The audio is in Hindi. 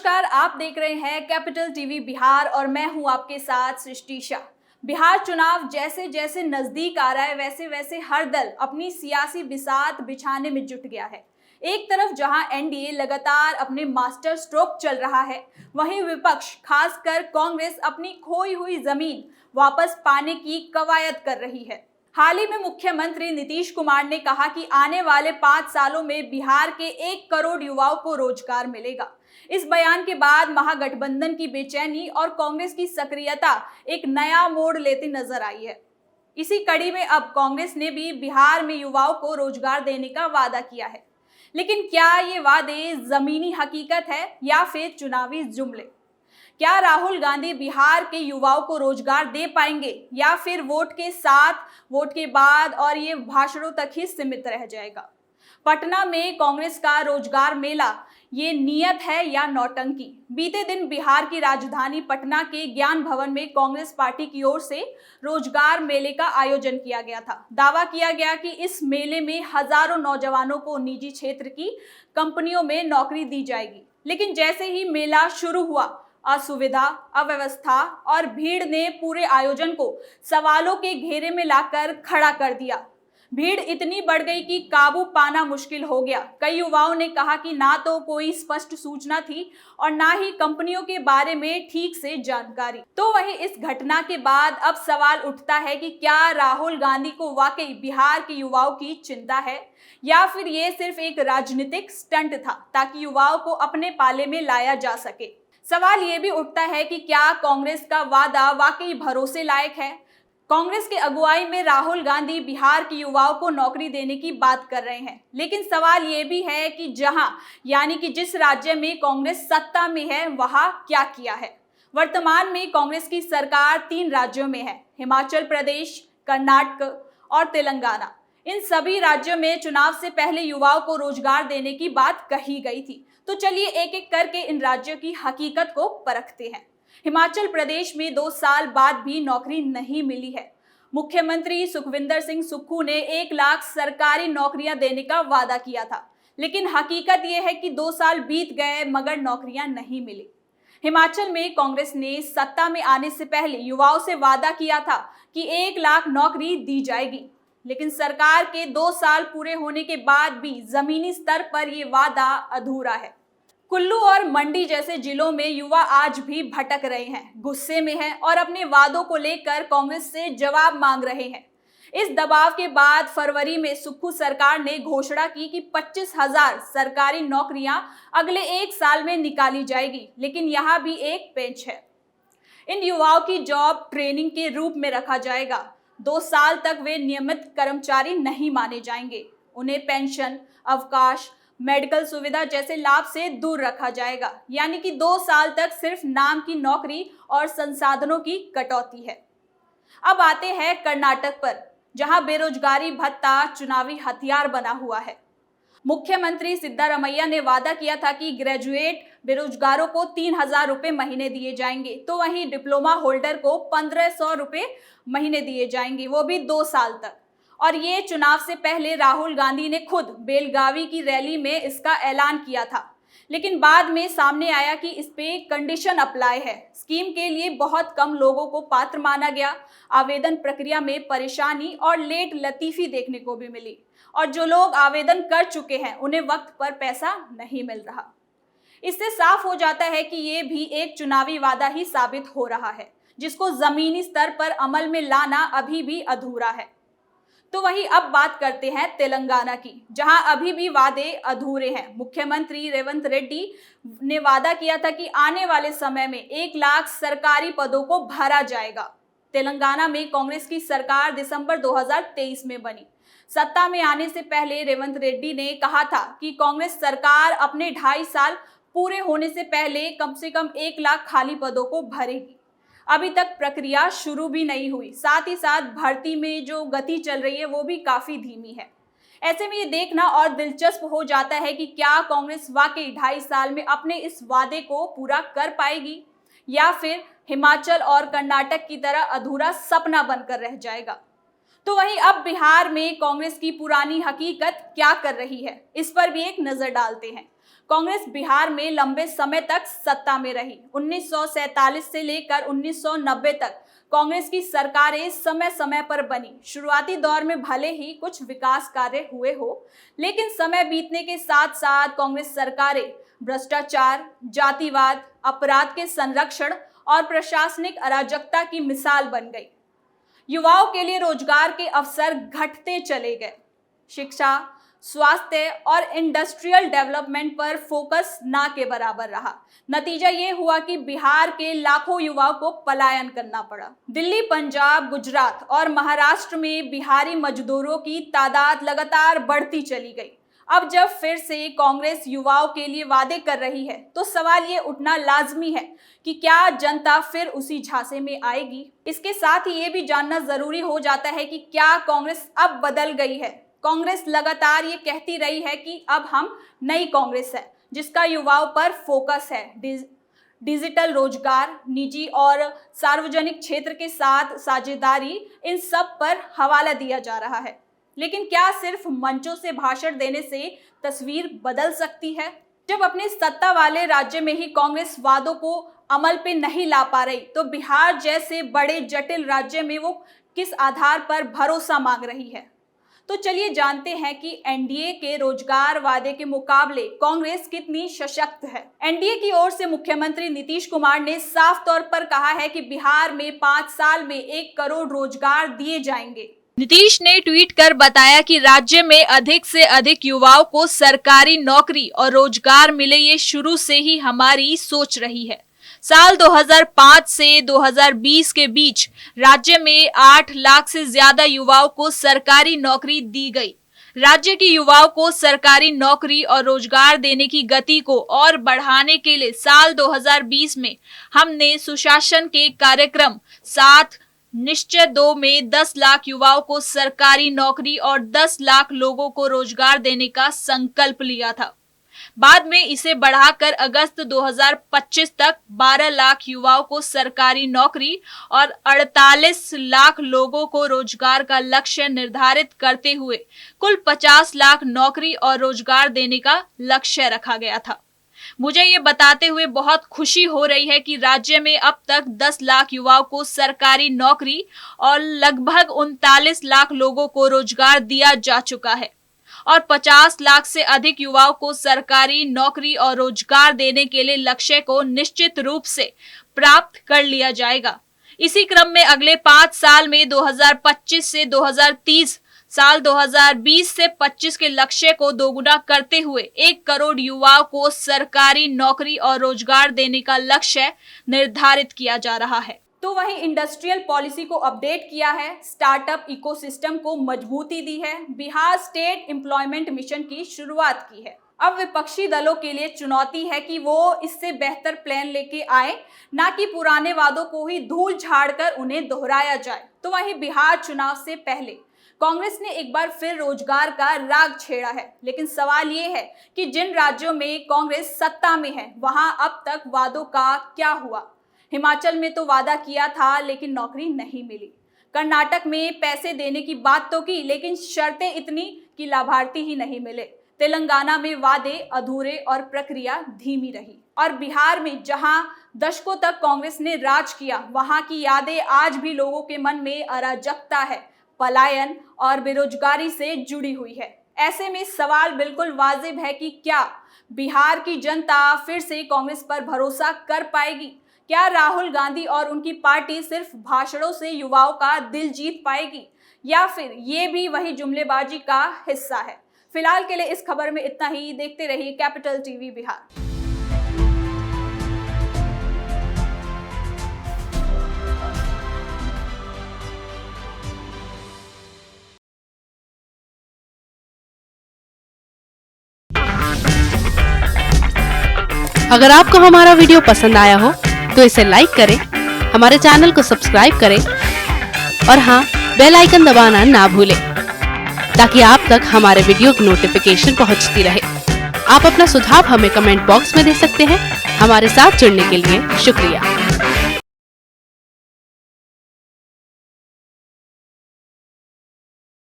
नमस्कार, आप देख रहे हैं कैपिटल टीवी बिहार और मैं हूं आपके साथ सृष्टि शाह। बिहार चुनाव जैसे जैसे नजदीक आ रहा है वैसे वैसे हर दल अपनी सियासी बिसात बिछाने में जुट गया है। एक तरफ जहां एनडीए लगातार अपने मास्टर स्ट्रोक चल रहा है, वहीं विपक्ष खासकर कांग्रेस अपनी खोई हुई जमीन वापस पाने की कवायद कर रही है। हाल ही में मुख्यमंत्री नीतीश कुमार ने कहा कि आने वाले 5 सालों में बिहार के 1 करोड़ युवाओं को रोजगार मिलेगा। इस बयान के बाद महागठबंधन की बेचैनी और कांग्रेस की सक्रियता एक नया मोड़ लेती नजर आई है। इसी कड़ी में अब कांग्रेस ने भी बिहार में युवाओं को रोजगार देने का वादा किया है। लेकिन क्या ये वादे जमीनी हकीकत है या फिर चुनावी जुमले? क्या राहुल गांधी बिहार के युवाओं को रोजगार दे पाएंगे या फिर वोट के साथ, वोट के बाद और ये भाषणों तक ही सीमित रह जाएगा? पटना में कांग्रेस का रोजगार मेला ये नियत है या नौटंकी? बीते दिन बिहार की राजधानी पटना के ज्ञान भवन में कांग्रेस पार्टी की ओर से रोजगार मेले का आयोजन किया गया था। दावा किया गया कि इस मेले में हजारों नौजवानों को निजी क्षेत्र की कंपनियों में नौकरी दी जाएगी। लेकिन जैसे ही मेला शुरू हुआ, असुविधा, अव्यवस्था और भीड़ ने पूरे आयोजन को सवालों के घेरे में लाकर खड़ा कर दिया। भीड़ इतनी बढ़ गई कि काबू पाना मुश्किल हो गया। कई युवाओं ने कहा कि ना तो कोई स्पष्ट सूचना थी और ना ही कंपनियों के बारे में ठीक से जानकारी। तो वहीं इस घटना के बाद अब सवाल उठता है कि क्या राहुल गांधी को वाकई बिहार के युवाओं की चिंता है या फिर ये सिर्फ एक राजनीतिक स्टंट था ताकि युवाओं को अपने पाले में लाया जा सके। सवाल ये भी उठता है कि क्या कांग्रेस का वादा वाकई भरोसे लायक है? कांग्रेस के अगुवाई में राहुल गांधी बिहार के युवाओं को नौकरी देने की बात कर रहे हैं, लेकिन सवाल ये भी है कि जहां यानी कि जिस राज्य में कांग्रेस सत्ता में है वहां क्या किया है। वर्तमान में कांग्रेस की सरकार 3 राज्यों में है, हिमाचल प्रदेश, कर्नाटक और तेलंगाना। इन सभी राज्यों में चुनाव से पहले युवाओं को रोजगार देने की बात कही गई थी। तो चलिए एक एक करके इन राज्यों की हकीकत को परखते हैं। हिमाचल प्रदेश में 2 साल बाद भी नौकरी नहीं मिली है। मुख्यमंत्री सुखविंदर सिंह सुक्खू ने 1 लाख सरकारी नौकरियां देने का वादा किया था, लेकिन हकीकत यह है कि 2 साल बीत गए मगर नौकरियां नहीं मिली। हिमाचल में कांग्रेस ने सत्ता में आने से पहले युवाओं से वादा किया था कि 1 लाख नौकरी दी जाएगी, लेकिन सरकार के 2 साल पूरे होने के बाद भी जमीनी स्तर पर यह वादा अधूरा है। कुल्लू और मंडी जैसे जिलों में युवा आज भी भटक रहे हैं, गुस्से में हैं और अपने वादों को लेकर कांग्रेस से जवाब मांग रहे हैं। इस दबाव के बाद फरवरी में सुक्खू सरकार ने घोषणा की कि 25,000 सरकारी नौकरियां अगले 1 साल में निकाली जाएगी, लेकिन यहां भी एक पेंच है। इन युवाओं की जॉब ट्रेनिंग के रूप में रखा जाएगा। 2 साल तक वे नियमित कर्मचारी नहीं माने जाएंगे। उन्हें पेंशन, अवकाश, मेडिकल सुविधा जैसे लाभ से दूर रखा जाएगा, यानी कि 2 साल तक सिर्फ नाम की नौकरी और संसाधनों की कटौती है। अब आते हैं कर्नाटक पर, जहां बेरोजगारी भत्ता चुनावी हथियार बना हुआ है। मुख्यमंत्री सिद्धारमैया ने वादा किया था कि ग्रेजुएट बेरोजगारों को 3,000 रुपए महीने दिए जाएंगे, तो वहीं डिप्लोमा होल्डर को 1,500 रुपए महीने दिए जाएंगे, वो भी 2 साल तक। और ये चुनाव से पहले राहुल गांधी ने खुद बेलगावी की रैली में इसका ऐलान किया था, लेकिन बाद में सामने आया कि इस पे कंडीशन अप्लाई है। स्कीम के लिए बहुत कम लोगों को पात्र माना गया। आवेदन प्रक्रिया में परेशानी और लेट लतीफी देखने को भी मिली, और जो लोग आवेदन कर चुके हैं उन्हें वक्त पर पैसा नहीं मिल रहा। इससे साफ हो जाता है कि ये भी एक चुनावी वादा ही साबित हो रहा है, जिसको जमीनी स्तर पर अमल में लाना अभी भी अधूरा है। तो वहीं अब बात करते हैं तेलंगाना की, जहां अभी भी वादे अधूरे हैं। मुख्यमंत्री रेवंत रेड्डी ने वादा किया था कि आने वाले समय में 1 लाख सरकारी पदों को भरा जाएगा। तेलंगाना में कांग्रेस की सरकार दिसंबर 2023 में बनी। सत्ता में आने से पहले रेवंत रेड्डी ने कहा था कि कांग्रेस सरकार अपने 2.5 साल पूरे होने से पहले कम से कम 1 लाख खाली पदों को भरेगी। अभी तक प्रक्रिया शुरू भी नहीं हुई, साथ ही साथ भर्ती में जो गति चल रही है वो भी काफी धीमी है। ऐसे में ये देखना और दिलचस्प हो जाता है कि क्या कांग्रेस वाकई 2.5 साल में अपने इस वादे को पूरा कर पाएगी या फिर हिमाचल और कर्नाटक की तरह अधूरा सपना बनकर रह जाएगा। तो वहीं अब बिहार में कांग्रेस की पुरानी हकीकत क्या कर रही है, इस पर भी एक नजर डालते हैं। कांग्रेस बिहार में लंबे समय तक सत्ता में रही। 1947 से लेकर 1990 तक कांग्रेस की सरकारें समय समय पर बनी। शुरुआती दौर में भले ही कुछ विकास कार्य हुए हो, लेकिन समय बीतने के साथ साथ कांग्रेस सरकारें भ्रष्टाचार, जातिवाद, अपराध के संरक्षण और प्रशासनिक अराजकता की मिसाल बन गई। युवाओं के लिए रोजगार के अवसर घटते चले गए। शिक्षा, स्वास्थ्य और इंडस्ट्रियल डेवलपमेंट पर फोकस ना के बराबर रहा। नतीजा ये हुआ कि बिहार के लाखों युवाओं को पलायन करना पड़ा। दिल्ली, पंजाब, गुजरात और महाराष्ट्र में बिहारी मजदूरों की तादाद लगातार बढ़ती चली गई। अब जब फिर से कांग्रेस युवाओं के लिए वादे कर रही है, तो सवाल ये उठना लाजमी है कि क्या जनता फिर उसी झांसे में आएगी। इसके साथ ही ये भी जानना जरूरी हो जाता है कि क्या कांग्रेस अब बदल गई है। कांग्रेस लगातार ये कहती रही है कि अब हम नई कांग्रेस है, जिसका युवाओं पर फोकस है। डिजिटल रोजगार, निजी और सार्वजनिक क्षेत्र के साथ साझेदारी, इन सब पर हवाला दिया जा रहा है। लेकिन क्या सिर्फ मंचों से भाषण देने से तस्वीर बदल सकती है? जब अपने सत्ता वाले राज्य में ही कांग्रेस वादों को अमल पे नहीं ला पा रही, तो बिहार जैसे बड़े जटिल राज्य में वो किस आधार पर भरोसा मांग रही है? तो चलिए जानते हैं कि एनडीए के रोजगार वादे के मुकाबले कांग्रेस कितनी सशक्त है। एनडीए की ओर से मुख्यमंत्री नीतीश कुमार ने साफ तौर पर कहा है कि बिहार में 5 साल में 1 करोड़ रोजगार दिए जाएंगे। नीतीश ने ट्वीट कर बताया कि राज्य में अधिक से अधिक युवाओं को सरकारी नौकरी और रोजगार मिले, ये शुरू से ही हमारी सोच रही है। साल 2005 से 2020 के बीच राज्य में 8 लाख से ज्यादा युवाओं को सरकारी नौकरी दी गई। राज्य के युवाओं को सरकारी नौकरी और रोजगार देने की गति को और बढ़ाने के लिए साल 2020 में हमने सुशासन के कार्यक्रम 7 निश्चय 2 में 10 लाख युवाओं को सरकारी नौकरी और 10 लाख लोगों को रोजगार देने का संकल्प लिया था। बाद में इसे बढ़ाकर अगस्त 2025 तक 12 लाख युवाओं को सरकारी नौकरी और 48 लाख लोगों को रोजगार का लक्ष्य निर्धारित करते हुए कुल 50 लाख नौकरी और रोजगार देने का लक्ष्य रखा गया था। मुझे ये बताते हुए बहुत खुशी हो रही है कि राज्य में अब तक 10 लाख युवाओं को सरकारी नौकरी और लगभग 39 लाख लोगों को रोजगार दिया जा चुका है और 50 लाख से अधिक युवाओं को सरकारी नौकरी और रोजगार देने के लिए लक्ष्य को निश्चित रूप से प्राप्त कर लिया जाएगा। इसी क्रम में अगले 5 साल में 2025 से 2030 साल 2020 से 25 के लक्ष्य को दोगुना करते हुए 1 करोड़ युवाओं को सरकारी नौकरी और रोजगार देने का लक्ष्य निर्धारित किया जा रहा है। तो वहीं इंडस्ट्रियल पॉलिसी को अपडेट किया है, स्टार्टअप इकोसिस्टम को मजबूती दी है, बिहार स्टेट एम्प्लॉयमेंट मिशन की शुरुआत की है। अब विपक्षी दलों के लिए चुनौती है कि वो इससे बेहतर प्लान लेके आए, ना कि पुराने वादों को ही धूल झाड़कर उन्हें दोहराया जाए। तो वहीं बिहार चुनाव से पहले कांग्रेस ने एक बार फिर रोजगार का राग छेड़ा है, लेकिन सवाल ये है कि जिन राज्यों में कांग्रेस सत्ता में है, वहां अब तक वादों का क्या हुआ? हिमाचल में तो वादा किया था, लेकिन नौकरी नहीं मिली। कर्नाटक में पैसे देने की बात तो की, लेकिन शर्तें इतनी कि लाभार्थी ही नहीं मिले। तेलंगाना में वादे अधूरे और प्रक्रिया धीमी रही। और बिहार में जहां दशकों तक कांग्रेस ने राज किया, वहां की यादें आज भी लोगों के मन में अराजकता है, पलायन और बेरोजगारी से जुड़ी हुई है। ऐसे में सवाल बिल्कुल वाजिब है कि क्या बिहार की जनता फिर से कांग्रेस पर भरोसा कर पाएगी? क्या राहुल गांधी और उनकी पार्टी सिर्फ भाषणों से युवाओं का दिल जीत पाएगी, या फिर ये भी वही जुमलेबाजी का हिस्सा है? फिलहाल के लिए इस खबर में इतना ही। देखते रहिए कैपिटल टीवी बिहार। अगर आपको हमारा वीडियो पसंद आया हो तो इसे लाइक करें, हमारे चैनल को सब्सक्राइब करें और हाँ, बेल आइकन दबाना ना भूलें ताकि आप तक हमारे वीडियो की नोटिफिकेशन पहुंचती रहे। आप अपना सुझाव हमें कमेंट बॉक्स में दे सकते हैं। हमारे साथ जुड़ने के लिए शुक्रिया।